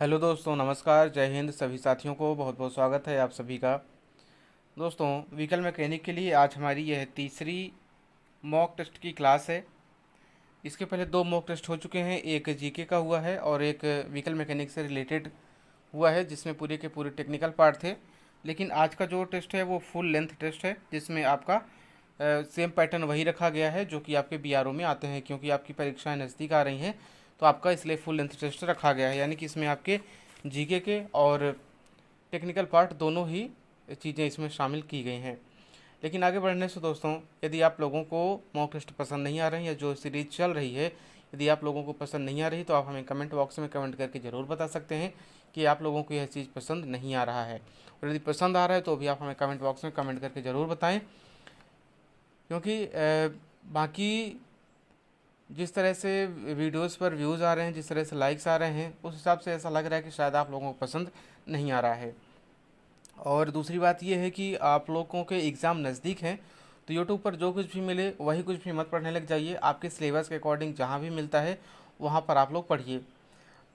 Hello दोस्तों, नमस्कार, जय हिंद। सभी साथियों को बहुत बहुत स्वागत है आप सभी का। दोस्तों, व्हीकल मैकेनिक के लिए आज हमारी यह तीसरी मॉक टेस्ट की क्लास है। इसके पहले दो मॉक टेस्ट हो चुके हैं, एक जीके का हुआ है और एक व्हीकल मैकेनिक से रिलेटेड हुआ है, जिसमें पूरे के पूरे टेक्निकल पार्ट थे। लेकिन आज का जो टेस्ट है वो फुल लेंथ टेस्ट है, जिसमें आपका सेम पैटर्न वही रखा गया है जो कि आपके बीआरओ में आते हैं। क्योंकि आपकी परीक्षाएं नज़दीक आ रही हैं तो आपका इसलिए फुल लेंथ टेस्ट रखा गया है, यानी कि इसमें आपके जीके के और टेक्निकल पार्ट दोनों ही चीज़ें इसमें शामिल की गई हैं। लेकिन आगे बढ़ने से दोस्तों, यदि आप लोगों को मॉक टेस्ट पसंद नहीं आ रही है, जो सीरीज चल रही है, यदि आप लोगों को पसंद नहीं आ रही तो आप हमें कमेंट बॉक्स में कमेंट करके ज़रूर बता सकते हैं कि आप लोगों को यह चीज़ पसंद नहीं आ रहा है। और यदि पसंद आ रहा है तो भी आप हमें कमेंट बॉक्स में कमेंट करके ज़रूर बताएं। क्योंकि बाकी जिस तरह से वीडियोस पर व्यूज़ आ रहे हैं, जिस तरह से लाइक्स आ रहे हैं, उस हिसाब से ऐसा लग रहा है कि शायद आप लोगों को पसंद नहीं आ रहा है। और दूसरी बात यह है कि आप लोगों के एग्ज़ाम नज़दीक हैं तो यूट्यूब पर जो कुछ भी मिले वही कुछ भी मत पढ़ने लग जाइए। आपके सिलेबस के अकॉर्डिंग जहाँ भी मिलता है वहाँ पर आप लोग पढ़िए।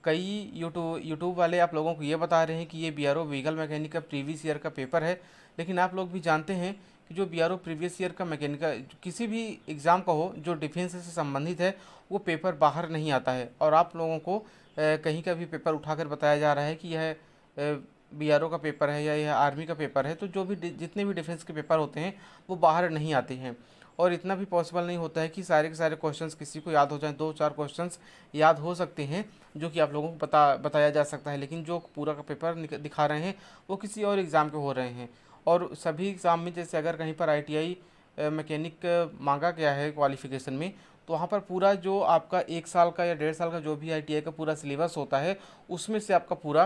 कई यूट्यूब वाले आप लोगों को ये बता रहे हैं कि ये बीआरओ व्हीकल मैकेनिक का प्रीवियस ईयर का पेपर है, लेकिन आप लोग भी जानते हैं कि जो बीआरओ प्रीवियस ईयर का मैकेनिकल किसी भी एग्ज़ाम का हो जो डिफेंस से संबंधित है, वो पेपर बाहर नहीं आता है। और आप लोगों को कहीं का भी पेपर उठाकर बताया जा रहा है कि यह बीआरओ का पेपर है या यह आर्मी का पेपर है, तो जो भी जितने भी डिफेंस के पेपर होते हैं वो बाहर नहीं आते हैं। और इतना भी पॉसिबल नहीं होता है कि सारे के सारे क्वेश्चंस किसी को याद हो जाएं। दो चार क्वेश्चंस याद हो सकते हैं जो कि आप लोगों को बताया जा सकता है, लेकिन जो पूरा का पेपर दिखा रहे हैं वो किसी और एग्ज़ाम के हो रहे हैं। और सभी एग्ज़ाम में जैसे अगर कहीं पर आईटीआई मैकेनिक मांगा गया है क्वालिफ़िकेशन में, तो वहाँ पर पूरा जो आपका 1 साल का या 1.5 साल का जो भी आईटीआई का पूरा सिलेबस होता है, उसमें से आपका पूरा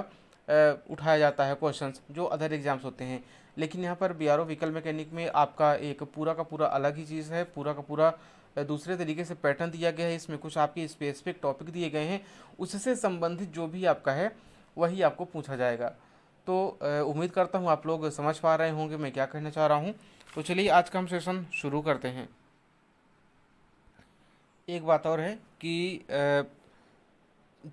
उठाया जाता है क्वेश्चंस जो अदर एग्ज़ाम्स होते हैं। लेकिन यहाँ पर बीआरओ व्हीकल मैकेनिक में आपका एक पूरा का पूरा अलग ही चीज़ है, पूरा का पूरा दूसरे तरीके से पैटर्न दिया गया है। इसमें कुछ आपके स्पेसिफिक टॉपिक दिए गए हैं, उससे संबंधित जो भी आपका है वही आपको पूछा जाएगा। तो उम्मीद करता हूँ आप लोग समझ पा रहे होंगे मैं क्या कहना चाह रहा हूँ। तो चलिए आज का हम सेशन शुरू करते हैं। एक बात और है कि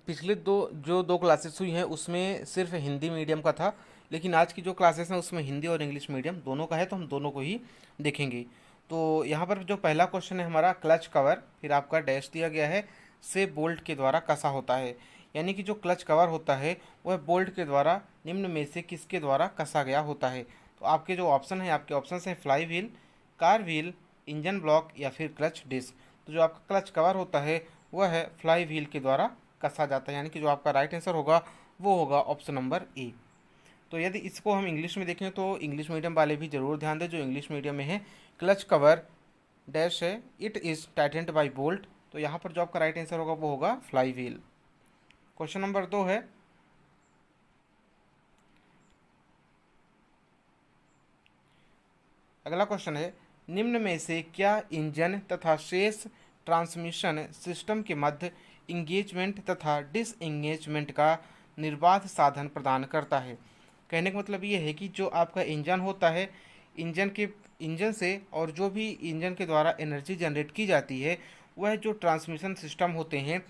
पिछले दो क्लासेस हुई हैं उसमें सिर्फ हिंदी मीडियम का था, लेकिन आज की जो क्लासेस हैं उसमें हिंदी और इंग्लिश मीडियम दोनों का है, तो हम दोनों को ही देखेंगे। तो यहाँ पर जो पहला क्वेश्चन है हमारा, क्लच कवर, फिर आपका डैश दिया गया है, से बोल्ट के द्वारा कसा होता है। यानी कि जो क्लच कवर होता है वह बोल्ट के द्वारा निम्न में से किसके द्वारा कसा गया होता है। तो आपके जो ऑप्शन है, आपके ऑप्शन हैं fly wheel, car wheel, engine block या फिर क्लच डिस्क। तो जो आपका क्लच कवर होता है वह है फ्लाई व्हील के द्वारा कसा जाता है, यानी कि जो आपका राइट आंसर होगा वो होगा ऑप्शन नंबर ए। तो यदि इसको हम इंग्लिश में देखें तो इंग्लिश मीडियम वाले भी जरूर ध्यान दें जो इंग्लिश मीडियम में है। क्लच कवर डैश है, it is tightened by bolt. तो यहाँ पर जो आपका राइट आंसर होगा वो होगा फ्लाई व्हील। क्वेश्चन नंबर 2 है, अगला क्वेश्चन है, निम्न में से क्या इंजन तथा शेष ट्रांसमिशन सिस्टम के मध्य इंगेजमेंट तथा डिसएंगेजमेंट का निर्बाध साधन प्रदान करता है। कहने का मतलब ये है कि जो आपका इंजन होता है, इंजन से और जो भी इंजन के द्वारा एनर्जी जनरेट की जाती है, वह जो ट्रांसमिशन सिस्टम होते हैं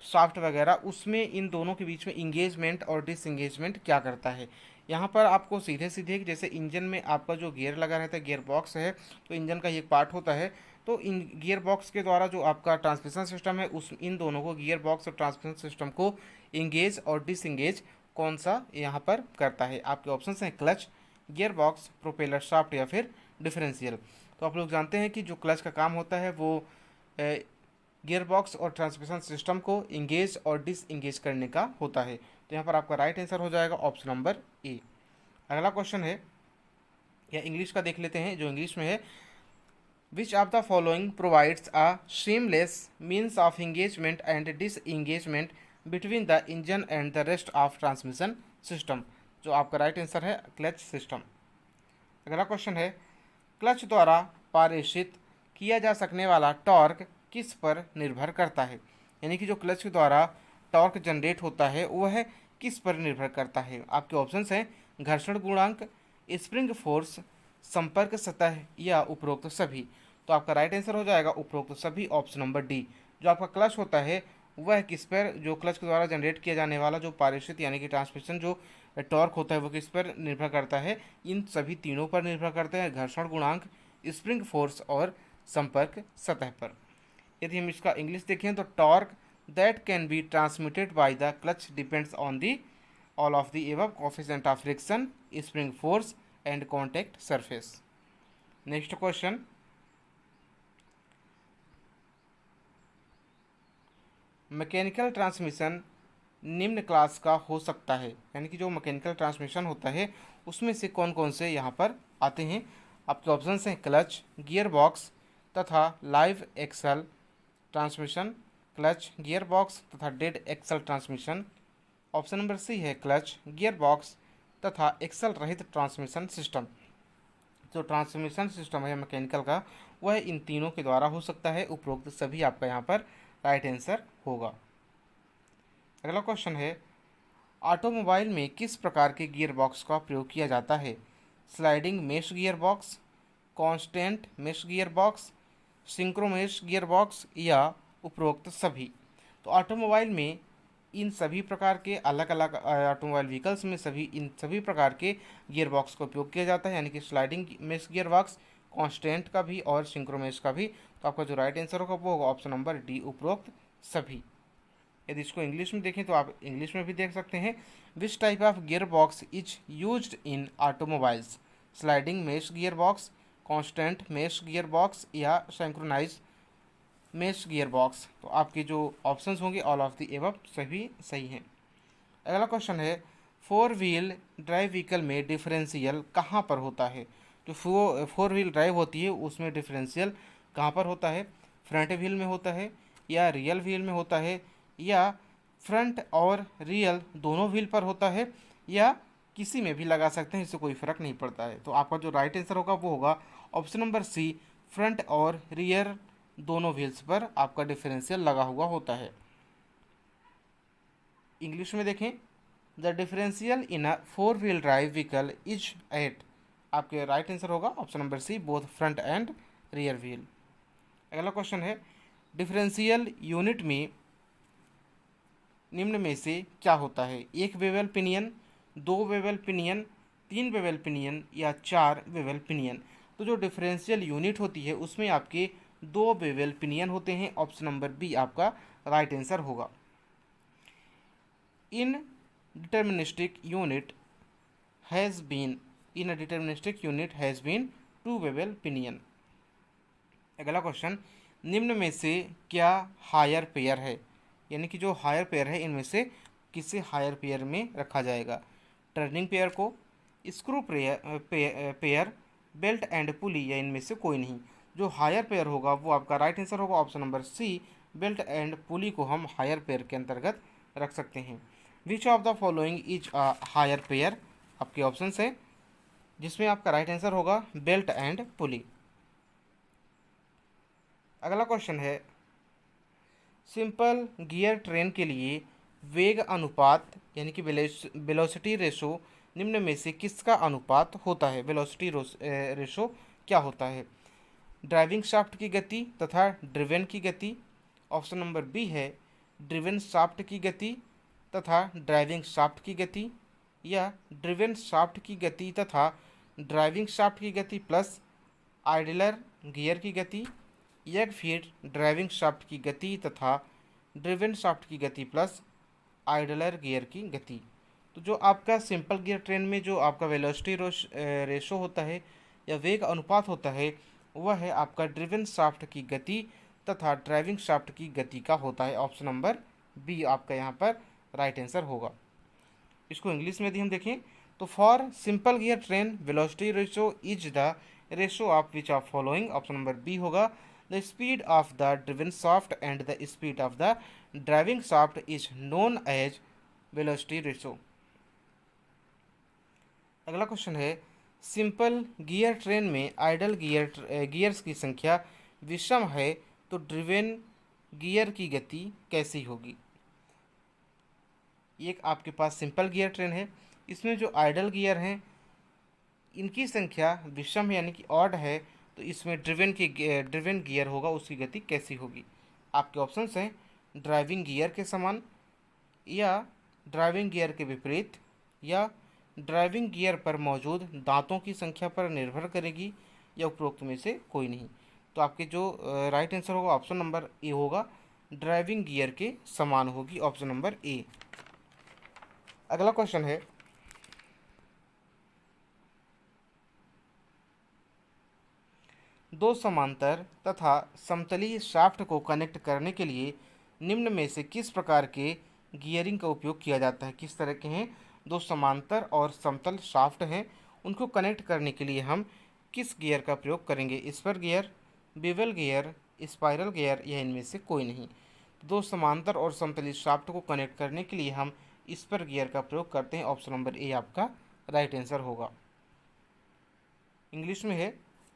शाफ्ट वगैरह, उसमें इन दोनों के बीच में इंगेजमेंट और डिसएंगेजमेंट क्या करता है। यहाँ पर आपको सीधे सीधे जैसे इंजन में आपका जो गियर लगा रहता है, गियर बॉक्स है, तो इंजन का ये एक पार्ट होता है। तो इन गियर बॉक्स के द्वारा जो आपका ट्रांसमिशन सिस्टम है, उस इन दोनों को, गियर बॉक्स और ट्रांसमिशन सिस्टम को इंगेज और डिसएंगेज कौन सा यहाँ पर करता है। आपके ऑप्शन हैं clutch, gear box, propeller shaft या फिर डिफरेंशियल। तो आप लोग जानते हैं कि जो क्लच का काम होता है वो गियर बॉक्स और ट्रांसमिशन सिस्टम को इंगेज और डिसएंगेज करने का होता है। तो यहाँ पर आपका राइट आंसर हो जाएगा ऑप्शन नंबर ए। अगला क्वेश्चन है, या इंग्लिश का देख लेते हैं जो इंग्लिश में है, विच of the following provides a seamless means of engagement and disengagement between the engine and the rest of transmission system. जो आपका राइट आंसर है क्लच सिस्टम। अगला क्वेश्चन है, क्लच द्वारा पारेषित किया जा सकने वाला टॉर्क किस पर निर्भर करता है। यानी कि जो क्लच के द्वारा टॉर्क जनरेट होता है वह किस पर निर्भर करता है। आपके ऑप्शंस हैं घर्षण गुणांक, स्प्रिंग फोर्स, संपर्क सतह या उपरोक्त सभी। तो आपका राइट आंसर हो जाएगा उपरोक्त सभी, ऑप्शन नंबर डी। जो आपका क्लच होता है वह किस पर, जो क्लच के द्वारा जनरेट किया जाने वाला जो पारिश्रित यानी कि ट्रांसमिशन जो टॉर्क होता है वो किस पर निर्भर करता है, इन सभी तीनों पर निर्भर करता है, घर्षण गुणांक, स्प्रिंग फोर्स और संपर्क सतह पर। यदि हम इसका इंग्लिश देखें तो torque that can be transmitted by the clutch depends on the all of the above coefficient of friction, spring force and contact surface. Next question, mechanical transmission निम्न क्लास का हो सकता है, यानी कि जो मैकेनिकल ट्रांसमिशन होता है उसमें से कौन कौन से यहाँ पर आते हैं। आपके ऑप्शंस हैं क्लच, गियर बॉक्स तथा live axle transmission, clutch, gear box तथा dead axle transmission. Option number C है क्लच, गियर बॉक्स तथा एक्सल रहित ट्रांसमिशन सिस्टम। जो ट्रांसमिशन सिस्टम है मैकेनिकल का वह इन तीनों के द्वारा हो सकता है। उपरोक्त सभी आपका यहाँ पर राइट आंसर होगा। अगला क्वेश्चन है, ऑटोमोबाइल में किस प्रकार के गियर बॉक्स का प्रयोग किया जाता है। Sliding mesh gear box, constant mesh gear box, synchromesh gear box या उपरोक्त सभी। तो ऑटोमोबाइल में इन सभी प्रकार के अलग अलग ऑटोमोबाइल व्हीकल्स में इन सभी प्रकार के गियर बॉक्स का उपयोग किया जाता है, यानी कि sliding mesh gear box, constant का भी और सिंक्रोमेश का भी। तो आपका जो राइट आंसर होगा वो होगा ऑप्शन नंबर डी, उपरोक्त सभी। यदि इसको इंग्लिश में देखें तो आप इंग्लिश में भी देख सकते हैं, which type of gear box is used in automobiles. Sliding mesh gear box, constant mesh gear box या सिंक्रोनाइज मेश गियर बॉक्स। तो आपके जो ऑप्शंस होंगे ऑल ऑफ द एबव सभी सही हैं। अगला क्वेश्चन है, 4 व्हील ड्राइव व्हीकल में डिफरेंशियल कहाँ पर होता है। जो 4 व्हील ड्राइव होती है उसमें डिफरेंशियल कहाँ पर होता है। फ्रंट व्हील में होता है या रियल व्हील में होता है या फ्रंट और रियल दोनों व्हील पर होता है या किसी में भी लगा सकते हैं, इससे कोई फर्क नहीं पड़ता है। तो आपका जो राइट आंसर होगा वो होगा ऑप्शन नंबर सी, फ्रंट और रियर दोनों व्हील्स पर आपका डिफरेंशियल लगा हुआ होता है। इंग्लिश में देखें, the differential in a 4 wheel drive vehicle is at. आपके राइट आंसर होगा option number C, both front and rear wheel. अगला क्वेश्चन है, डिफरेंशियल यूनिट में निम्न में से क्या होता है। 1 bevel pinion, 2 bevel pinion, 3 bevel pinion या 4 बेवल पिनियन। तो जो डिफरेंशियल यूनिट होती है उसमें आपके 2 बेवल पिनियन होते हैं। ऑप्शन नंबर बी आपका राइट आंसर होगा। In deterministic unit has been 2 bevel pinion. अगला क्वेश्चन, निम्न में से क्या हायर पेयर है, यानी कि जो हायर पेयर है इनमें से किसे हायर पेयर में रखा जाएगा। टर्निंग पेयर को, स्क्रू पेयर, बेल्ट एंड पुली या इनमें से कोई नहीं। जो हायर पेयर होगा वो आपका राइट आंसर होगा option number C, belt and pulley को हम हायर पेयर के अंतर्गत रख सकते हैं। Which of the following is a higher pair, आपके ऑप्शन है जिसमें आपका राइट आंसर होगा बेल्ट एंड पुली। अगला क्वेश्चन है, सिंपल गियर ट्रेन के लिए वेग अनुपात यानी कि वेलोसिटी रेशो निम्न में से किसका अनुपात होता है। वेलोसिटी रेशो क्या होता है। ड्राइविंग शाफ्ट की गति तथा ड्रिवेन की गति। ऑप्शन नंबर बी है ड्रिवेन शाफ्ट की गति तथा ड्राइविंग शाफ्ट की गति या ड्रिवेन शाफ्ट की गति तथा ड्राइविंग शाफ्ट की गति प्लस आइडलर गियर की गति या फिर ड्राइविंग शाफ्ट की गति तथा ड्रिवेन शाफ्ट की गति प्लस आइडलर गियर की गति। तो जो आपका सिंपल गियर ट्रेन में जो आपका वेलोसिटी रेशो होता है या वेग अनुपात होता है वह है आपका ड्रिवेन शाफ्ट की गति तथा ड्राइविंग शाफ्ट की गति का होता है। ऑप्शन नंबर बी आपका यहाँ पर राइट आंसर होगा। इसको इंग्लिश में यदि हम देखें तो for simple gear train velocity ratio is the ratio of which of following. Option number B होगा the speed of the driven shaft and the speed of the driving shaft is known as velocity ratio. अगला question है, simple gear train में idle gears की संख्या विषम है तो driven gear की गति कैसी होगी। एक आपके पास सिंपल गियर ट्रेन है, इसमें जो आइडल गियर हैं इनकी संख्या विषम यानी कि ऑड है, तो इसमें ड्रिवेन गियर होगा उसकी गति कैसी होगी। आपके ऑप्शंस हैं ड्राइविंग गियर के समान, या ड्राइविंग गियर के विपरीत, या ड्राइविंग गियर पर मौजूद दांतों की संख्या पर निर्भर करेगी, या उपरोक्त में से कोई नहीं। तो आपके जो राइट आंसर होगा ऑप्शन नंबर ए होगा, ड्राइविंग गियर के समान होगी, ऑप्शन नंबर ए। अगला क्वेश्चन है, दो समांतर तथा समतलीय शाफ्ट को कनेक्ट करने के लिए निम्न में से किस प्रकार के गियरिंग का उपयोग किया जाता है। किस तरह के हैं, दो समांतर और समतल शाफ्ट हैं, उनको कनेक्ट करने के लिए हम किस गियर का प्रयोग करेंगे। Spur gear, bevel gear, spiral gear, या इनमें से कोई नहीं। दो समांतर और समतलीय शाफ्ट को कनेक्ट करने के लिए हम स्पर गियर का प्रयोग करते हैं, ऑप्शन नंबर ए आपका राइट आंसर होगा। इंग्लिश में है,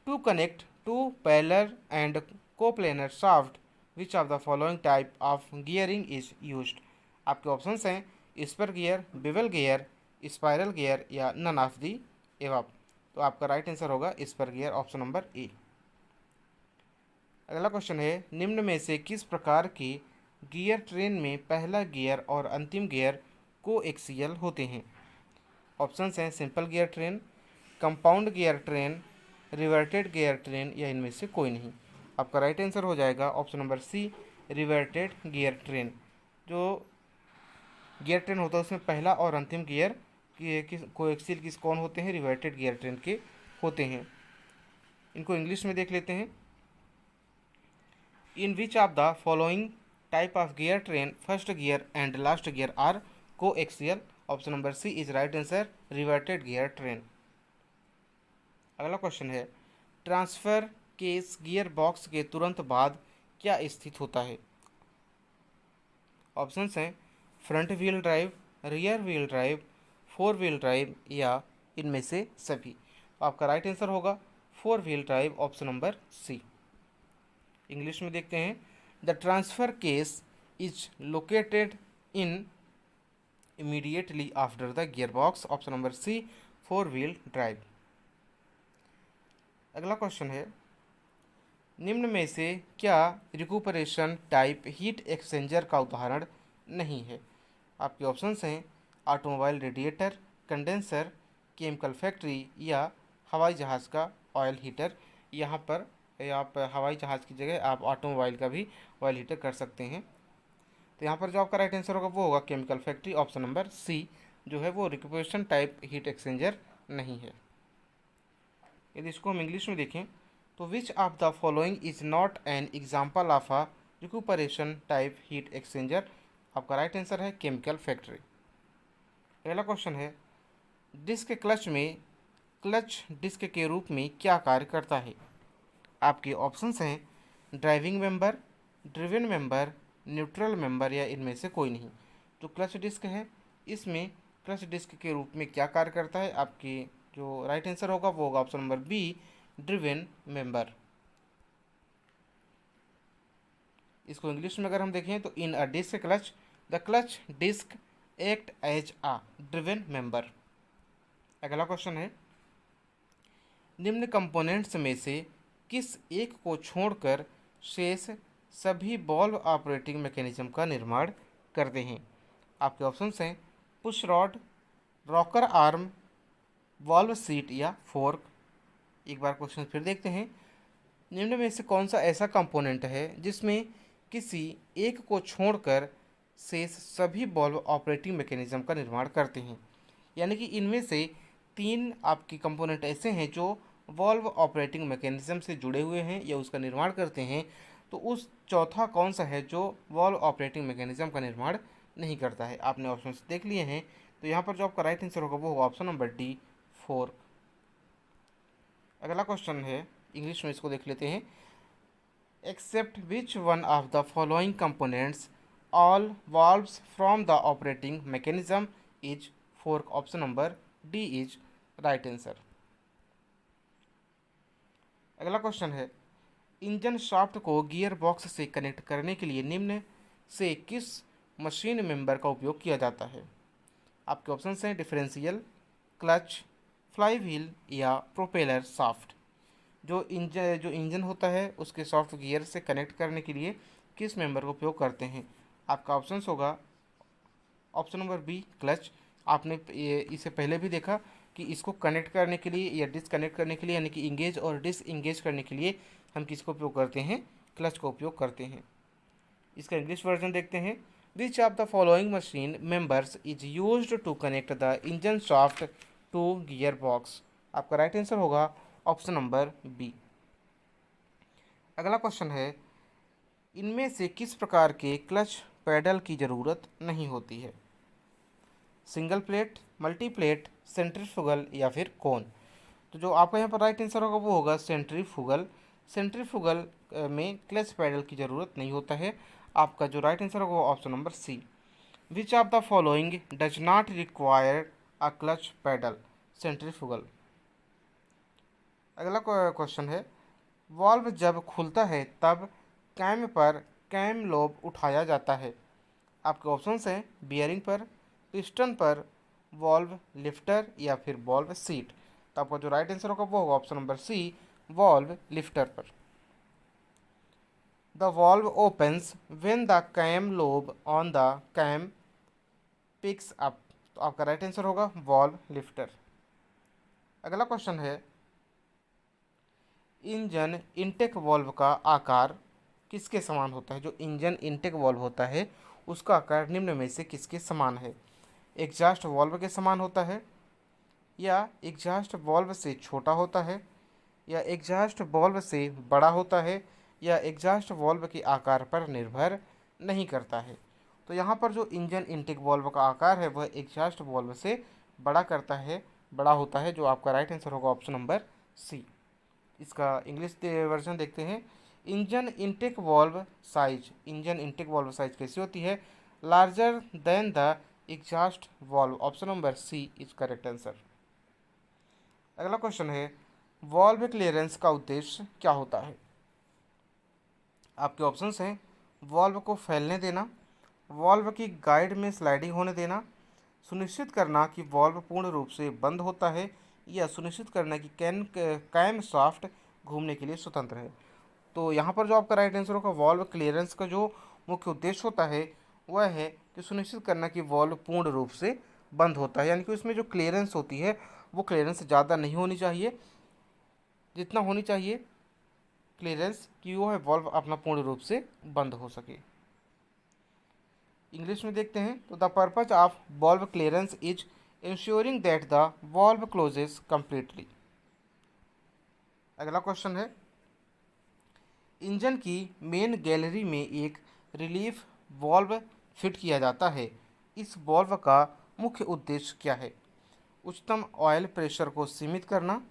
to connect two parallel and coplanar shaft which of the following type of gearing is used. आपके ऑप्शंस हैं spur gear, bevel gear, spiral gear, या नन ऑफ दी एबव। तो आपका right answer होगा spur gear, option number A. अगला question है, निम्न में से किस प्रकार की गियर ट्रेन में पहला गियर और अंतिम गियर को एक्सियल होते हैं। ऑप्शंस हैं simple gear train, compound gear train, reverted gear train, या इनमें से कोई नहीं। आपका राइट आंसर हो जाएगा option number C, reverted gear train. जो गियर ट्रेन होता है उसमें पहला और अंतिम गियर किस कोएक्सियल किस कौन होते हैं, रिवर्टेड गियर ट्रेन के होते हैं। इनको इंग्लिश में देख लेते हैं। In which of the following type of gear train first gear and last gear are coaxial. Option number C is right answer, reverted gear train. अगला क्वेश्चन है, ट्रांसफर केस गियर बॉक्स के तुरंत बाद क्या स्थित होता है। ऑप्शंस हैं front wheel drive, rear wheel drive, four wheel drive, या इनमें से सभी। तो आपका राइट आंसर होगा four wheel drive, option number C. English में देखते हैं, the transfer case is located in immediately after the gear box. Option number C, four wheel drive. अगला क्वेश्चन है, निम्न में से क्या रिकुपरेशन टाइप हीट एक्सचेंजर का उदाहरण नहीं है। आपके ऑप्शंस हैं automobile radiator, condenser, chemical factory, या हवाई जहाज़ का ऑयल हीटर। यहाँ पर आप हवाई जहाज़ की जगह आप ऑटोमोबाइल का भी ऑयल हीटर कर सकते हैं। तो यहाँ पर जो आपका राइट आंसर होगा वो होगा chemical factory, option number C जो है वो रिकुपरेशन टाइप हीट एक्सचेंजर नहीं है। यदि इसको हम इंग्लिश में देखें तो which of the following is not an example of a recuperation type heat exchanger. आपका राइट आंसर है केमिकल फैक्ट्री। अगला क्वेश्चन है, डिस्क क्लच में क्लच डिस्क के रूप में क्या कार्य करता है। आपके ऑप्शंस हैं driving member, driven member, neutral member, या इनमें से कोई नहीं। जो क्लच डिस्क है इसमें क्लच डिस्क के रूप में क्या कार्य करता है। आपकी जो राइट आंसर होगा वो होगा option number B, driven member. इसको इंग्लिश में अगर हम देखें तो in a disc clutch the clutch disc act as a driven member. अगला क्वेश्चन है, निम्न कंपोनेंट्स में से किस एक को छोड़कर शेष सभी बॉल्व ऑपरेटिंग मैकेनिज्म का निर्माण करते हैं। आपके ऑप्शंस हैं push rod, rocker arm, valve seat, या फोर्क। एक बार क्वेश्चन फिर देखते हैं, निम्न में से कौन सा ऐसा कंपोनेंट है जिसमें किसी एक को छोड़कर शेष सभी बॉल्व ऑपरेटिंग मैकेनिज्म का निर्माण करते हैं। यानी कि इनमें से तीन आपकी कंपोनेंट ऐसे हैं जो वॉल्व ऑपरेटिंग मैकेनिज्म से जुड़े हुए हैं या उसका निर्माण करते हैं। तो उस चौथा कौन सा है जो वॉल्व ऑपरेटिंग मैकेनिज्म का निर्माण नहीं करता है। आपने ऑप्शन देख लिए हैं, तो यहाँ पर जो आपका राइट आंसर होगा वो होगा ऑप्शन नंबर डी, फोर्क। अगला क्वेश्चन है, इंग्लिश में इसको देख लेते हैं। Except which one of the following components all valves from the operating mechanism is fork. Option number D is right answer. अगला क्वेश्चन है, इंजन शाफ्ट को गियर बॉक्स से कनेक्ट करने के लिए निम्न से किस मशीन मेंबर का उपयोग किया जाता है। आपके ऑप्शन हैं डिफरेंशियल, क्लच, फ्लाई व्हील, या प्रोपेलर शाफ्ट। जो इंजन होता है उसके सॉफ्ट गियर से कनेक्ट करने के लिए किस मेंबर का उपयोग करते हैं। आपका ऑप्शन होगा ऑप्शन नंबर बी क्लच। आपने इसे पहले भी देखा कि इसको कनेक्ट करने के लिए या डिसकनेक्ट करने के लिए, यानी कि इंगेज और डिसइंगेज करने के लिए हम किसका उपयोग करते हैं, क्लच का उपयोग करते हैं। इसका इंग्लिश वर्जन देखते हैं। Which of the following machine members is used to connect the engine shaft to gear box. आपका राइट आंसर होगा ऑप्शन नंबर बी। अगला क्वेश्चन है, इनमें से किस प्रकार के क्लच पैडल की ज़रूरत नहीं होती है? Single plate, multi plate, centrifugal या फिर कोन? तो जो आपका यहाँ पर राइट आंसर होगा वो होगा सेंट्रीफ्यूगल। सेंट्रीफ्यूगल में क्लच पैडल की ज़रूरत नहीं होता है। आपका जो राइट आंसर होगा वो option number C. Which of the following does not require a clutch pedal? Centrifugal. अगला क्वेश्चन है, वॉल्व जब खुलता है तब कैम पर कैम लोब उठाया जाता है। आपके ऑप्शंस हैं बियरिंग पर, पिस्टन पर, वॉल्व लिफ्टर या फिर वॉल्व सीट। तो आपका जो राइट आंसर होगा वो होगा option number C, valve lifter पर। The valve opens when the cam lobe on the cam picks up. तो आपका राइट आंसर होगा वॉल्व लिफ्टर। अगला क्वेश्चन है, इंजन इनटेक वॉल्व का आकार किसके समान होता है? जो इंजन इनटेक वॉल्व होता है उसका आकार निम्न में से किसके समान है? एग्जॉस्ट वॉल्व के समान होता है, या एग्जॉस्ट वॉल्व से छोटा होता है, या एग्जॉस्ट वॉल्व से बड़ा होता है, या एग्जॉस्ट वॉल्व के आकार पर निर्भर नहीं करता है? तो यहाँ पर जो इंजन इनटेक वॉल्व का आकार है वह एग्जॉस्ट वॉल्व से बड़ा होता है, जो आपका राइट आंसर होगा ऑप्शन नंबर सी। इसका इंग्लिश वर्जन देखते हैं। इंजन इनटेक वॉल्व साइज कैसी होती है? Larger than the exhaust valve. Option number C is correct answer. अगला क्वेश्चन है, वॉल्व क्लियरेंस का उद्देश्य क्या होता है? आपके ऑप्शंस हैं वॉल्व को फैलने देना, वॉल्व की गाइड में स्लाइडिंग होने देना, सुनिश्चित करना कि वॉल्व पूर्ण रूप से बंद होता है, या सुनिश्चित करना कि कैम शाफ्ट घूमने के लिए स्वतंत्र है। तो यहाँ पर जो आपका राइट आंसर होगा, वॉल्व क्लियरेंस का जो मुख्य उद्देश्य होता है वह है कि सुनिश्चित करना कि वॉल्व पूर्ण रूप से बंद होता है, यानी कि उसमें जो क्लियरेंस होती है वो क्लियरेंस ज़्यादा नहीं होनी चाहिए, जितना होनी चाहिए क्लियरेंस कि वो है वॉल्व अपना पूर्ण रूप से बंद हो सके। इंग्लिश में देखते हैं, तो the purpose of valve clearance is ensuring that the valve closes completely. अगला क्वेश्चन है, इंजन की मेन गैलरी में एक रिलीफ वॉल्व फिट किया जाता है। इस वॉल्व का मुख्य उद्देश्य क्या है? उच्चतम ऑयल प्रेशर को सीमित करना,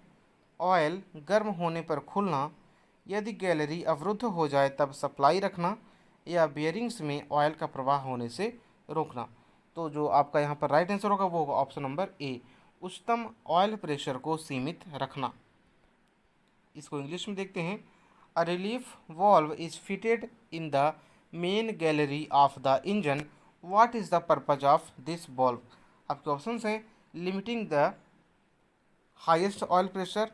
ऑयल गर्म होने पर खुलना, यदि गैलरी अवरुद्ध हो जाए तब सप्लाई रखना, या बियरिंग्स में ऑयल का प्रवाह होने से रोकना। तो जो आपका यहाँ पर राइट आंसर होगा वो होगा ऑप्शन नंबर ए, उच्चतम ऑयल प्रेशर को सीमित रखना। इसको इंग्लिश में देखते हैं। A relief valve is fitted in the main gallery of the engine. What is the purpose of this valve? आपके ऑप्शंस हैं limiting the highest oil pressure,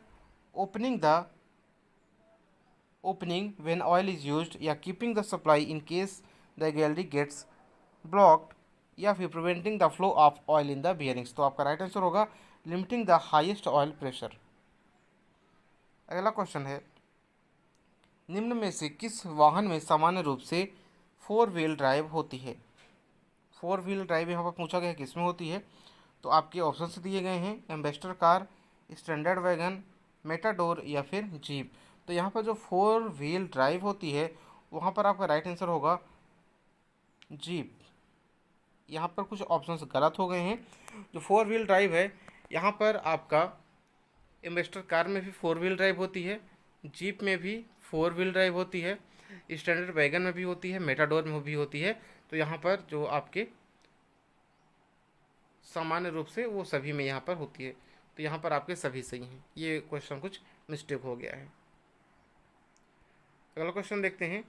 opening when oil is used, या keeping the supply in case the gallery gets blocked, या फिर preventing the flow of oil in the bearings. तो आपका right answer होगा limiting the highest oil pressure. अगला question है, निम्न में से किस वाहन में सामान्य रूप से 4 व्हील ड्राइव होती है? 4 व्हील ड्राइव यहाँ पर पूछा गया है किस में होती है? तो आपके ऑप्शन दिए गए हैं ambassador car, standard wagon, Matador या फिर जीप। तो यहाँ पर जो 4 व्हील ड्राइव होती है वहाँ पर आपका राइट आंसर होगा जीप। यहाँ पर कुछ ऑप्शंस गलत हो गए हैं। जो 4 व्हील ड्राइव है यहाँ पर आपका एम्बेसडर कार में भी 4 व्हील ड्राइव होती है, जीप में भी 4 व्हील ड्राइव होती है, स्टैंडर्ड वैगन में भी होती है, मेटाडोर में भी होती है। तो यहाँ पर जो आपके सामान्य रूप से वो सभी में यहाँ पर होती है। तो यहाँ पर आपके सभी सही हैं, ये क्वेश्चन कुछ मिस्टेक हो गया है। अगला क्वेश्चन देखते हैं,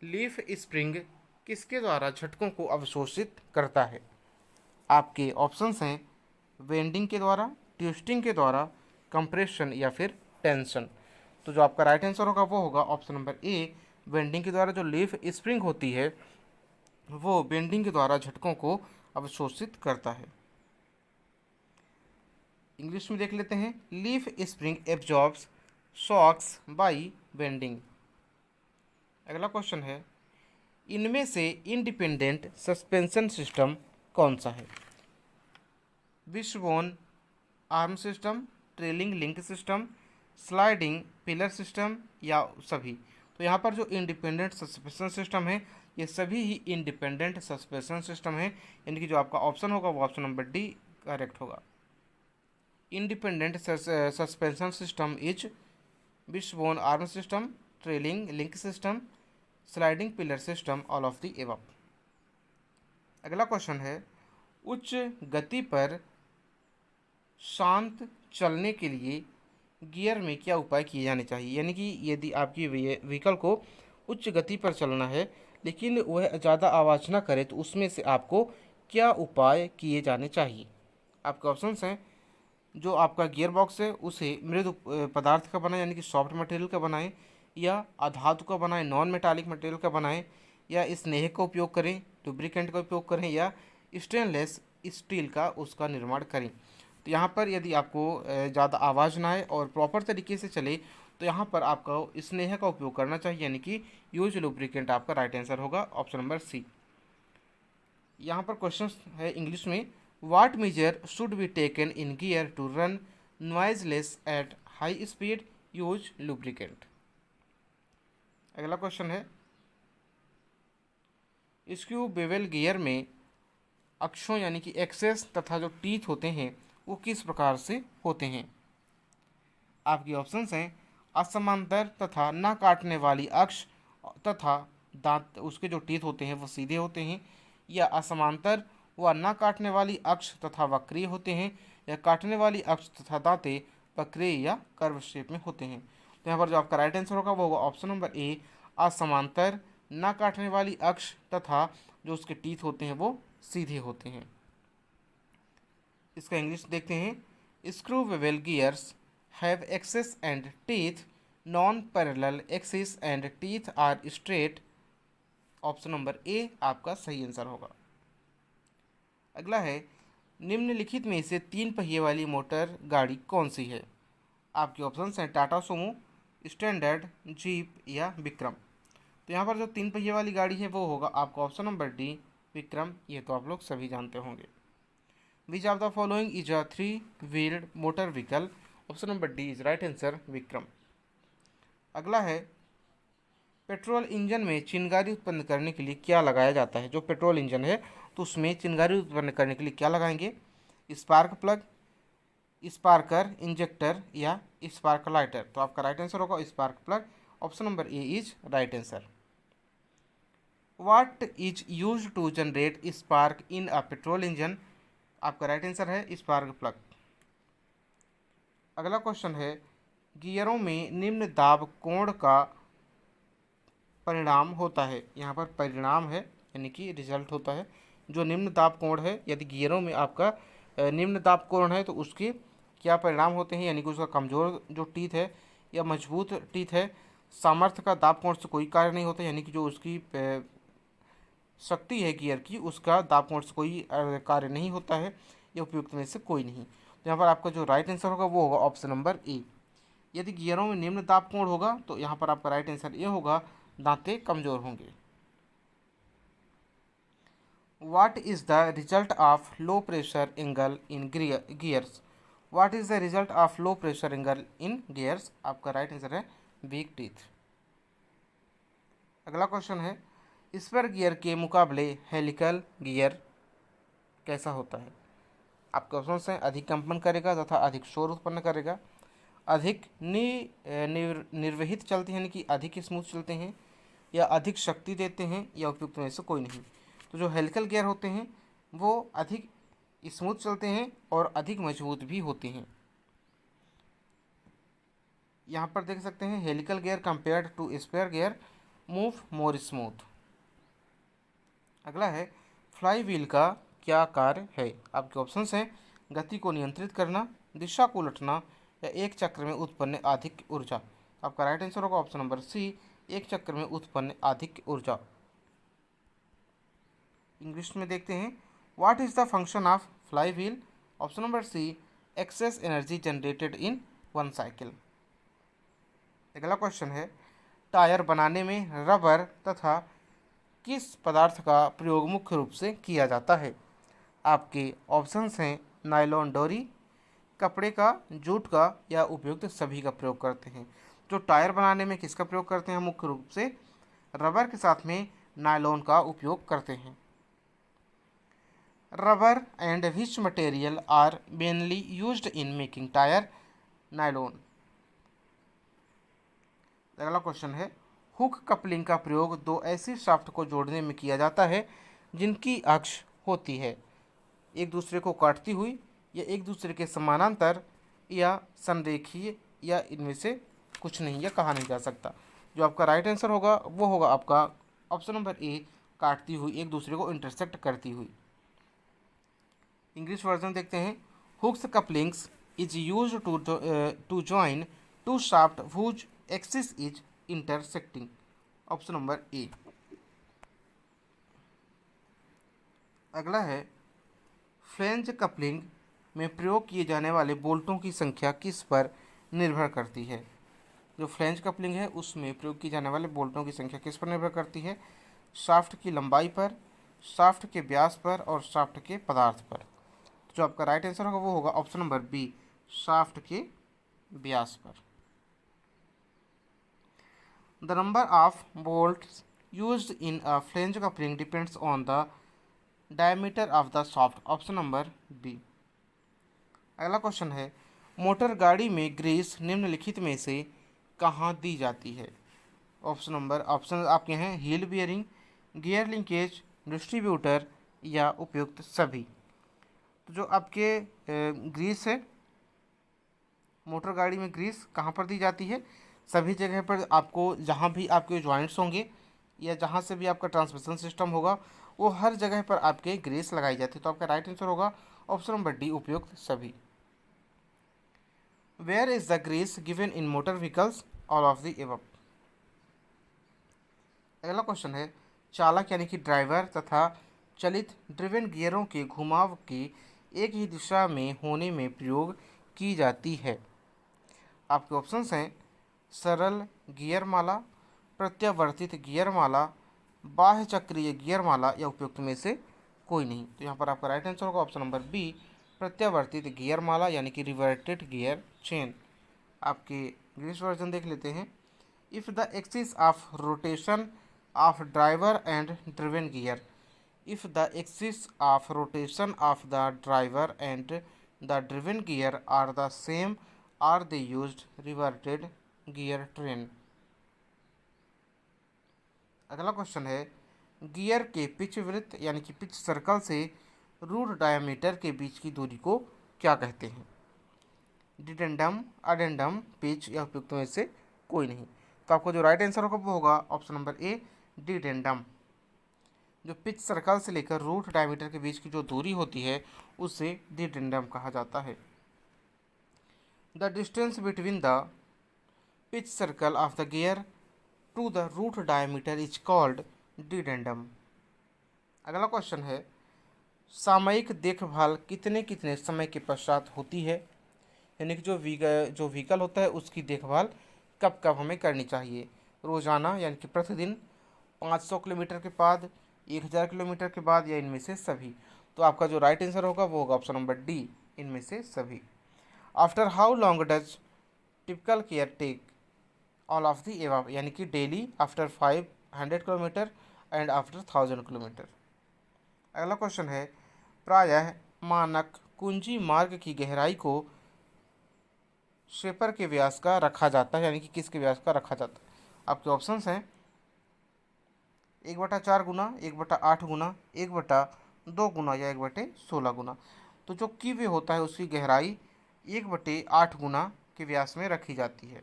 लीफ स्प्रिंग किसके द्वारा झटकों को अवशोषित करता है? आपके ऑप्शंस हैं वेंडिंग के द्वारा, ट्विस्टिंग के द्वारा, कंप्रेशन या फिर टेंशन। तो जो आपका राइट आंसर होगा वो होगा ऑप्शन नंबर ए, वेंडिंग के द्वारा जो लीफ स्प्रिंग होती है वो बेंडिंग के द्वारा झटकों को अवशोषित करता है। इंग्लिश में देख लेते हैं। Leaf spring absorbs shocks by bending. अगला क्वेश्चन है, इनमें से इंडिपेंडेंट सस्पेंशन सिस्टम कौन सा है? Wishbone arm system, trailing link system, sliding pillar system या सभी? तो यहाँ पर जो इंडिपेंडेंट सस्पेंशन सिस्टम है ये सभी ही इंडिपेंडेंट सस्पेंशन सिस्टम है, यानी कि जो आपका ऑप्शन होगा वो ऑप्शन नंबर डी करेक्ट होगा। Independent suspension system is wishbone arm system, trailing link system, sliding pillar system, all of the above. अगला क्वेश्चन है, उच्च गति पर शांत चलने के लिए गियर में क्या उपाय किए जाने चाहिए? यानी कि यदि आपकी व्हीकल को उच्च गति पर चलना है लेकिन वह ज़्यादा आवाज़ ना करे तो उसमें से आपको क्या उपाय किए जाने चाहिए? आपके ऑप्शंस हैं, जो आपका गियर बॉक्स है उसे मृदु पदार्थ का बनाएं यानी कि सॉफ्ट मटेरियल का बनाएं, या अधातु का बनाएं नॉन मेटालिक मटेरियल का बनाएं, या स्नेह का उपयोग करें लुब्रिकेंट का उपयोग करें, या स्टेनलेस स्टील का उसका निर्माण करें। तो यहाँ पर यदि आपको ज़्यादा आवाज़ ना आए और प्रॉपर तरीके से चले तो यहाँ पर आपको स्नेह का उपयोग करना चाहिए, यानी कि यूज लुब्रिकेंट आपका राइट आंसर होगा, ऑप्शन नंबर सी। यहाँ पर क्वेश्चन है इंग्लिश में, what measure should be taken in gear to run noiseless at high speed, use lubricant. अगला क्वेश्चन है, स्क्रू बेवल गियर में अक्षों यानी कि एक्सेस तथा जो टीथ होते हैं वो किस प्रकार से होते हैं? आपके ऑप्शंस हैं, असमांतर तथा न काटने वाली अक्ष तथा दांत उसके जो टीथ होते हैं वो सीधे होते हैं, या असमांतर व न काटने वाली अक्ष तथा वक्रीय होते हैं, या काटने वाली अक्ष तथा दांतें वक्रीय या कर्व शेप में होते हैं। तो यहाँ पर जो आपका राइट आंसर होगा वो होगा ऑप्शन नंबर ए, असमांतर न काटने वाली अक्ष तथा जो उसके टीथ होते हैं वो सीधे होते हैं। इसका इंग्लिश देखते हैं। Screw bevel gears have axes and teeth non parallel axis and teeth are straight, option number A आपका सही आंसर होगा। अगला है, निम्नलिखित में से 3 पहिए वाली मोटर गाड़ी कौन सी है? आपके ऑप्शंस हैं, टाटा सुमो, स्टैंडर्ड, जीप या विक्रम। तो यहाँ पर जो 3 पहिए वाली गाड़ी है वो होगा आपका ऑप्शन नंबर डी विक्रम, ये तो आप लोग सभी जानते होंगे। विच of the following is a 3 wheeled motor vehicle, option number D is right answer Vikram. अगला है, पेट्रोल इंजन में चिंगारी उत्पन्न करने के लिए क्या लगाया जाता है? जो पेट्रोल इंजन है तो उसमें चिंगारी उत्पन्न करने के लिए क्या लगाएंगे? स्पार्क प्लग, स्पार्कर, इंजेक्टर या स्पार्क लाइटर। तो आपका राइट आंसर होगा spark plug, option number A is right answer. What is use to generate spark in a petrol engine? आपका राइट आंसर है स्पार्क प्लग। अगला क्वेश्चन है, गियरों में निम्न दाब कोण का परिणाम होता है। यहाँ पर परिणाम है यानी कि रिजल्ट होता है। जो निम्न दाब कोण है, यदि गियरों में आपका निम्न दाब कोण है तो उसके क्या परिणाम होते हैं, यानी कि उसका कमज़ोर जो टीथ है या मजबूत टीथ है, सामर्थ्य का दाब कोण से कोई कार्य नहीं होता, यानी कि जो उसकी शक्ति है गियर की उसका दाब कोण से कोई कार्य नहीं होता है, या उपयुक्त में से कोई नहीं। तो यहाँ पर आपका जो राइट आंसर होगा वो होगा ऑप्शन नंबर ए। यदि गियरों में निम्न दाब कोण होगा तो यहाँ पर आपका राइट आंसर ये होगा, दांतें कमज़ोर होंगे। What is the result of low pressure angle in gears? What is the result of low pressure angle in gears? आपका राइट आंसर है weak teeth। अगला क्वेश्चन है, स्पर गियर के मुकाबले हेलिकल गियर कैसा होता है? आपके ऑप्शन हैं, अधिक कंपन करेगा तथा अधिक शोर उत्पन्न करेगा, अधिक निर्वहित चलते हैं यानी कि अधिक स्मूथ चलते हैं, या अधिक शक्ति देते हैं, या उपयुक्त में से कोई नहीं। तो जो हेलिकल गियर होते हैं वो अधिक स्मूथ चलते हैं और अधिक मजबूत भी होते हैं। यहाँ पर देख सकते हैं, helical gear compared to spare gear move more smooth. अगला है, फ्लाई व्हील का क्या कार्य है? आपके ऑप्शंस हैं, गति को नियंत्रित करना, दिशा को उलटना, या एक चक्र में उत्पन्न अधिक ऊर्जा। आपका राइट आंसर होगा ऑप्शन नंबर सी, एक चक्र में उत्पन्न अधिक ऊर्जा। इंग्लिश में देखते हैं, what is the function of fly wheel? Option number C, excess energy generated in one cycle. अगला क्वेश्चन है, टायर बनाने में रबर तथा किस पदार्थ का प्रयोग मुख्य रूप से किया जाता है? आपके ऑप्शंस हैं नायलॉन डोरी, कपड़े का, जूट का या उपयुक्त सभी का प्रयोग करते हैं। जो टायर बनाने में किसका प्रयोग करते हैं? मुख्य रूप से रबर के साथ में नायलॉन का उपयोग करते हैं। Rubber and which material are mainly used in making tyre? Nylon. अगला क्वेश्चन है, हुक कपलिंग का प्रयोग दो ऐसी शाफ्ट को जोड़ने में किया जाता है जिनकी अक्ष होती है एक दूसरे को काटती हुई या एक दूसरे के समानांतर या संरेखीय या इनमें से कुछ नहीं, या कहा नहीं जा सकता। जो आपका राइट आंसर होगा वो होगा आपका ऑप्शन नंबर ए, काटती हुई, एक दूसरे को इंटरसेक्ट करती हुई। इंग्लिश वर्जन देखते हैं, hooks couplings is use to join two shaft whose axis is intersecting. Option number A. अगला है, फ्लेंज कपलिंग में प्रयोग किए जाने वाले बोल्टों की संख्या किस पर निर्भर करती है? जो फ्लेंज कपलिंग है उसमें प्रयोग किए जाने वाले बोल्टों की संख्या किस पर निर्भर करती है? शाफ्ट की लंबाई पर, शाफ्ट के व्यास पर और शाफ्ट के पदार्थ पर। तो जो आपका राइट आंसर होगा वो होगा ऑप्शन नंबर बी, शाफ्ट के व्यास पर। The number of bolts used in a flange coupling depends on the diameter of the shaft. Option number B. अगला क्वेश्चन है, मोटर गाड़ी में ग्रीस निम्नलिखित में से कहाँ दी जाती है? ऑप्शन आपके हैं wheel bearing, gear linkage, distributor या उपयुक्त सभी। तो जो आपके ग्रीस है, मोटर गाड़ी में ग्रीस कहाँ पर दी जाती है? सभी जगह पर आपको, जहाँ भी आपके जॉइंट्स होंगे या जहाँ से भी आपका ट्रांसमिशन सिस्टम होगा वो हर जगह पर आपके ग्रीस लगाई जाती है। तो आपका राइट आंसर होगा ऑप्शन नंबर डी, उपयुक्त सभी। Where is the grease given in motor vehicles? All of the above. अगला क्वेश्चन है, चालक यानी कि ड्राइवर तथा चलित ड्रिवन गियरों के घुमाव की एक ही दिशा में होने में प्रयोग की जाती है। आपके ऑप्शंस हैं सरल गियर माला, प्रत्यावर्तित गियर माला, बाह्य चक्रीय गियर माला या उपयुक्त में से कोई नहीं। तो यहाँ पर आपका राइट आंसर होगा ऑप्शन नंबर बी, प्रत्यावर्तित गियर माला यानी कि रिवर्टेड गियर चेन। आपके इंग्लिश वर्जन देख लेते हैं, if the axis of rotation of driver and driven gear, if the axis of rotation of the driver and the driven gear are the same are they used reverted gear train. अगला question है, gear के pitch वृत्त यानी कि pitch circle से root diameter के बीच की दूरी को क्या कहते हैं? डिडेंडम, अडेंडम, पिच या उपयुक्त में से कोई नहीं। तो आपको जो राइट आंसर होगा वो होगा ऑप्शन नंबर ए, डिडेंडम। जो पिच सर्कल से लेकर रूट डायमीटर के बीच की जो दूरी होती है उसे डिडेंडम कहा जाता है। The distance between the pitch circle of the gear to the root diameter is called dedendum. अगला क्वेश्चन है, सामयिक देखभाल कितने कितने समय के पश्चात होती है? यानी कि जो व्हीकल होता है उसकी देखभाल कब कब हमें करनी चाहिए? रोज़ाना यानी कि प्रतिदिन, 500 किलोमीटर के बाद, 1000 किलोमीटर के बाद या इनमें से सभी। तो आपका जो राइट आंसर होगा वो होगा ऑप्शन नंबर डी, इनमें से सभी। After how long does typical care take? All of the above, यानी कि daily, after 500 kilometre and after 1000 kilometre. अगला क्वेश्चन है, प्रायः मानक कुंजी मार्ग की गहराई को शेपर के व्यास का रखा जाता है, यानी कि किसके व्यास का रखा जाता है? आपके ऑप्शंस हैं 1/4 गुना, 1/8 गुना, 1/2 गुना या 1/16 गुना। तो जो की वे होता है उसकी गहराई 1/8 गुना के व्यास में रखी जाती है।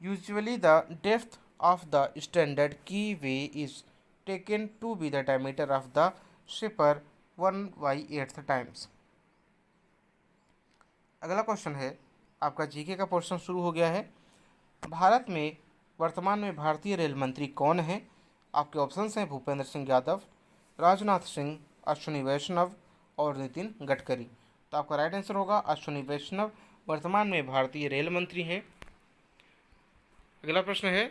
Usually the depth of the standard keyway is taken to be the diameter of the shaper 1/8 times. अगला क्वेश्चन है, आपका जीके का पोर्शन शुरू हो गया है। भारत में वर्तमान में भारतीय रेल मंत्री कौन है? आपके ऑप्शंस हैं भूपेंद्र सिंह यादव, राजनाथ सिंह, अश्विनी वैष्णव और नितिन गडकरी। तो आपका राइट आंसर होगा अश्विनी वैष्णव, वर्तमान में भारतीय रेल मंत्री हैं। अगला प्रश्न है,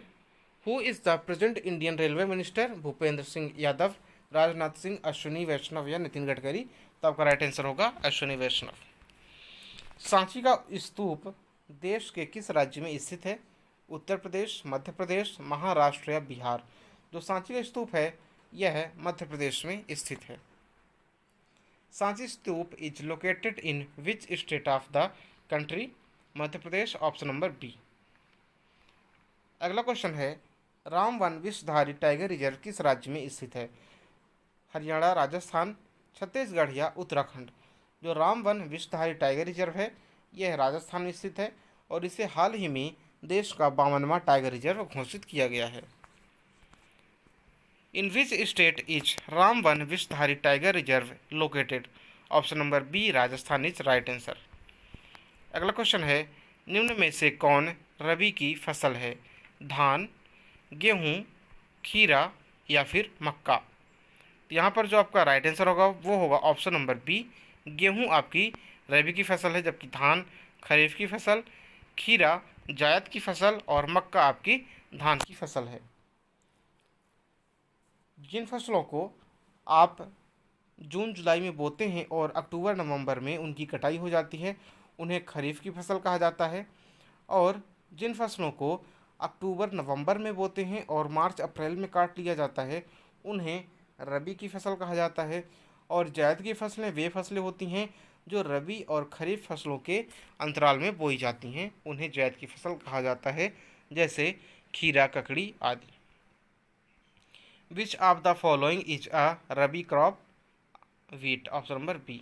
who is the present Indian railway minister? Bhupendra Singh Yadav, Rajnath Singh, Ashwini Vaishnaw या नितिन गडकरी। तो आपका राइट आंसर होगा अश्विनी वैष्णव। सांची का स्तूप देश के किस राज्य में स्थित है? उत्तर प्रदेश, मध्य प्रदेश, महाराष्ट्र या बिहार। जो सांची का स्तूप है यह मध्य प्रदेश में स्थित है। Sanchi stupa is located in which state of the country? Madhya Pradesh, option number B. अगला क्वेश्चन है, रामवन विषधारी टाइगर रिजर्व किस राज्य में स्थित है? हरियाणा, राजस्थान, छत्तीसगढ़ या उत्तराखंड। जो रामवन विषधारी टाइगर रिजर्व है यह राजस्थान में स्थित है और इसे हाल ही में देश का 52वां टाइगर रिजर्व घोषित किया गया है। इन विच स्टेट इज रामवन Vishdhari tiger reserve located? Option number B, Rajasthan is right answer. अगला क्वेश्चन है, निम्न में से कौन रबी की फसल है? धान, गेहूँ, खीरा या फिर मक्का। तो यहाँ पर जो आपका राइट आंसर होगा वो होगा ऑप्शन नंबर बी, गेहूँ आपकी रबी की फसल है, जबकि धान खरीफ की फसल, खीरा जायद की फसल और मक्का आपकी धान की फसल है। जिन फसलों को आप जून जुलाई में बोते हैं और अक्टूबर नवंबर में उनकी कटाई हो जाती है उन्हें खरीफ की फसल कहा जाता है, और जिन फसलों को अक्टूबर नवंबर में बोते हैं और मार्च अप्रैल में काट लिया जाता है उन्हें रबी की फसल कहा जाता है। और जायद की फसलें वे फसलें होती हैं जो रबी और खरीफ फसलों के अंतराल में बोई जाती हैं, उन्हें जायद की फसल कहा जाता है, जैसे खीरा, ककड़ी आदि। Which of the following is a rabi crop? Wheat, option number B.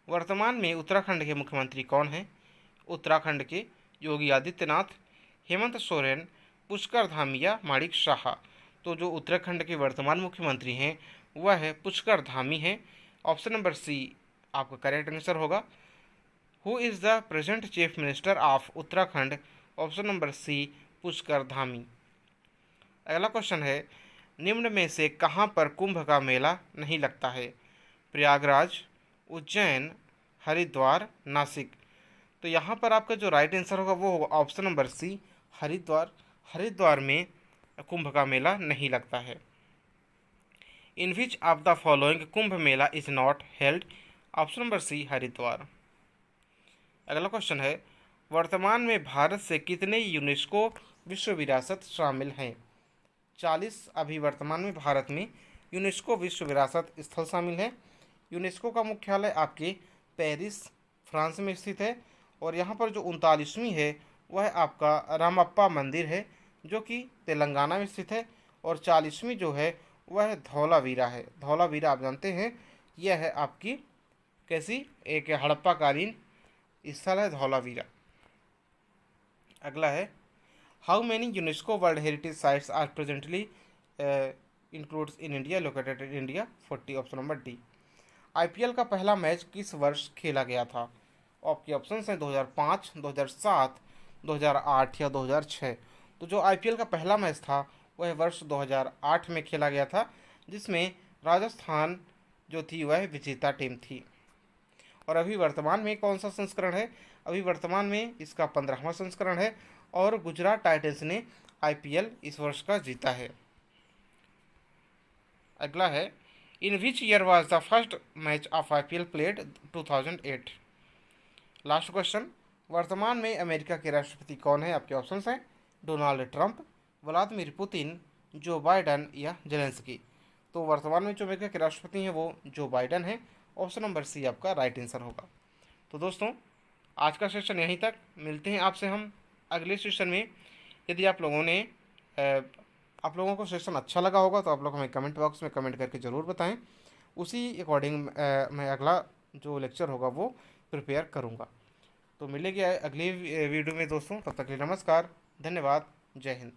वर्तमान में उत्तराखंड के मुख्यमंत्री कौन हैं? उत्तराखंड के योगी आदित्यनाथ, हेमंत सोरेन, पुष्कर धामी या माणिक शाह। तो जो उत्तराखंड के वर्तमान मुख्यमंत्री हैं वह है पुष्कर धामी हैं। ऑप्शन नंबर सी आपका करेक्ट आंसर होगा। Who is the present chief minister of Uttarakhand? Option number C, Pushkar Dhami. अगला क्वेश्चन है, निम्न में से कहाँ पर कुंभ का मेला नहीं लगता है? प्रयागराज, उज्जैन, हरिद्वार, नासिक। तो यहाँ पर आपका जो राइट आंसर होगा वो होगा option number C, Haridwar. Haridwar में कुंभ का मेला नहीं लगता है। In which of the following Kumbh Mela is not held? Option number C, Haridwar. अगला क्वेश्चन है, वर्तमान में भारत से कितने यूनेस्को विश्व विरासत शामिल हैं? 40 अभी वर्तमान में भारत में यूनेस्को विश्व विरासत स्थल शामिल है। यूनेस्को का मुख्यालय आपके पेरिस, फ्रांस में स्थित है, और यहाँ पर जो 39वीं है वह आपका रामप्पा मंदिर है जो कि तेलंगाना में स्थित है, और 40वीं जो है वह धौलावीरा है। धौलावीरा आप जानते हैं यह है आपकी कैसी एक हड़प्पा कालीन स्थल है धौलावीरा। अगला है, how many UNESCO world heritage sites are presently includes in India located in India? 40, option number D. IPL का पहला मैच किस वर्ष खेला गया था? आपके ऑप्शन हैं 2005, 2007, 2008 या 2006। तो जो आईपीएल का पहला मैच था वह वर्ष 2008 में खेला गया था, जिसमें राजस्थान जो थी वह विजेता टीम थी। और अभी वर्तमान में कौन सा संस्करण है? अभी वर्तमान में इसका 15वां संस्करण है और गुजरात टाइटंस ने आईपीएल इस वर्ष का जीता है। अगला है, in which year was the first match of IPL played? 2008। Last question, वर्तमान में अमेरिका के राष्ट्रपति कौन है? आपके ऑप्शन हैं डोनाल्ड ट्रंप, व्लादिमीर पुतिन, जो बाइडन या जेलेंस्की। तो वर्तमान में जो अमेरिका के राष्ट्रपति हैं वो जो बाइडन है। ऑप्शन नंबर सी आपका राइट आंसर होगा। तो दोस्तों आज का सेशन यहीं तक, मिलते हैं आपसे हम अगले सेशन में। यदि आप लोगों को सेशन अच्छा लगा होगा तो आप लोग हमें कमेंट बॉक्स में कमेंट करके ज़रूर बताएं। उसी अकॉर्डिंग मैं अगला जो लेक्चर होगा वो प्रिपेयर करूँगा। तो मिलेंगे अगली वीडियो में दोस्तों, तब तक के लिए नमस्कार, धन्यवाद, जय हिंद।